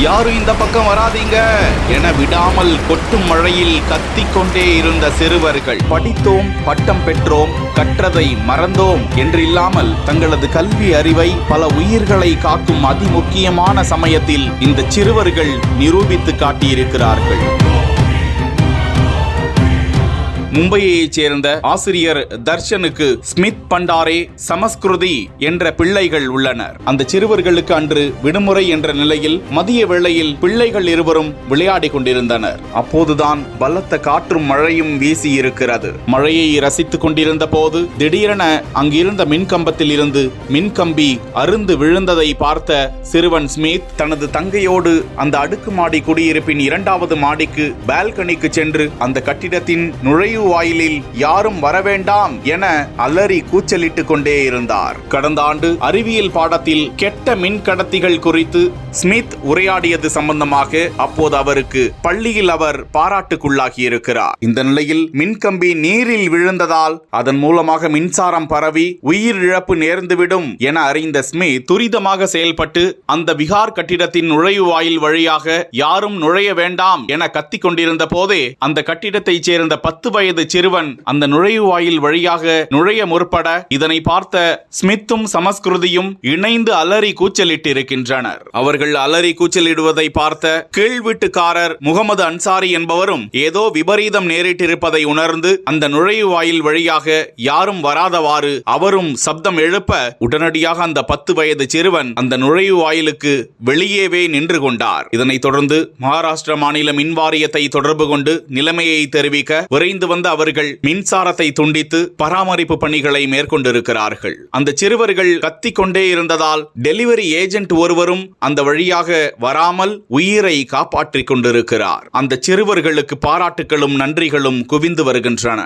யாரும் இந்த பக்கம் வராதீங்க என விடாமல் கொட்டும் மழையில் கத்திக்கொண்டே இருந்த சிறுவர்கள் படித்தோம், பட்டம் பெற்றோம், கற்றதை மறந்தோம் என்றில்லாமல் தங்களது கல்வி அறிவை பல உயிர்களை காக்கும் அதிமுக்கியமான சமயத்தில் இந்த சிறுவர்கள் நிரூபித்து காட்டியிருக்கிறார்கள். மும்பையைச் சேர்ந்த ஆசிரியர் தர்ஷனுக்கு ஸ்மித் பண்டாரே, சமஸ்கிருதி என்ற பிள்ளைகள் உள்ளனர். அந்த சிறுவர்களுக்கு அன்று விடுமுறை என்ற நிலையில் மதிய வேளையில் பிள்ளைகள் இருவரும் விளையாடி கொண்டிருந்தனர். அப்போதுதான் பலத்த காற்றும் மழையும் வீசி இருக்கிறது. மழையை ரசித்துக் கொண்டிருந்த போது திடீரென அங்கிருந்த மின்கம்பத்தில் இருந்து மின்கம்பி அருந்து விழுந்ததை பார்த்த சிறுவன் ஸ்மித் தனது தங்கையோடு அந்த அடுக்குமாடி குடியிருப்பின் 2வது மாடிக்கு பால்கனிக்கு சென்று அந்த கட்டிடத்தின் நுழைவு வாயிலில் யாரும் வரவேண்டாம் என அலறி கூச்சலிட்டுக் கொண்டே இருந்தார். கடந்த ஆண்டு அறிவியல் பாடத்தில் கெட்ட மின் கடத்திகள் குறித்து ஸ்மித் உரையாடியது சம்பந்தமாக அப்போது அவருக்கு பள்ளியில் அவர் பாராட்டுக்குள்ளாகி இருக்கிறார். இந்த நிலையில் மின்கம்பி நீரில் விழுந்ததால் அதன் மூலமாக மின்சாரம் பரவி உயிரிழப்பு நேர்ந்துவிடும் என அறிந்த ஸ்மித் துரிதமாக செயல்பட்டு அந்த விகார் கட்டிடத்தின் நுழைவு வாயில் வழியாக யாரும் நுழைய வேண்டாம் என கத்திக் கொண்டிருந்த போதே அந்த கட்டிடத்தைச் சேர்ந்த 10 வயது சிறுவன் அந்த நுழைவு வாயில் வழியாக நுழைய முற்பட இதனை பார்த்த ஸ்மித்தும் சமஸ்கிருதியும் இணைந்து அலறி கூச்சலிட்டிருக்கின்றனர். அவர்கள் அலறி கூச்சலிடுவதை பார்த்த கீழ் வீட்டுக்காரர் முகமது அன்சாரி என்பவரும் ஏதோ விபரீதம் நேரிட்டிருப்பதை உணர்ந்து அந்த நுழைவு வாயில் வழியாக யாரும் வராதவாறு அவரும் சப்தம் எழுப்ப உடனடியாக அந்த 10 வயது சிறுவன் அந்த நுழைவு வாயிலுக்கு வெளியேவே நின்று கொண்டார். இதனைத் தொடர்ந்து மகாராஷ்டிர மாநில மின்வாரியத்தை தொடர்பு கொண்டு நிலைமையை தெரிவிக்க விரைந்து வந்த அவர்கள் மின்சாரத்தை துண்டித்து பராமரிப்பு பணிகளை மேற்கொண்டிருக்கிறார்கள். அந்த சிறுவர்கள் கத்திக்கொண்டே இருந்ததால் டெலிவரி ஏஜென்ட் ஒருவரும் அந்த வழியாக வராமல் உயிரை காப்பாற்றிக் கொண்டிருக்கிறார். அந்த சிறுவர்களுக்கு பாராட்டுகளும் நன்றிகளும் குவிந்து வருகின்றன.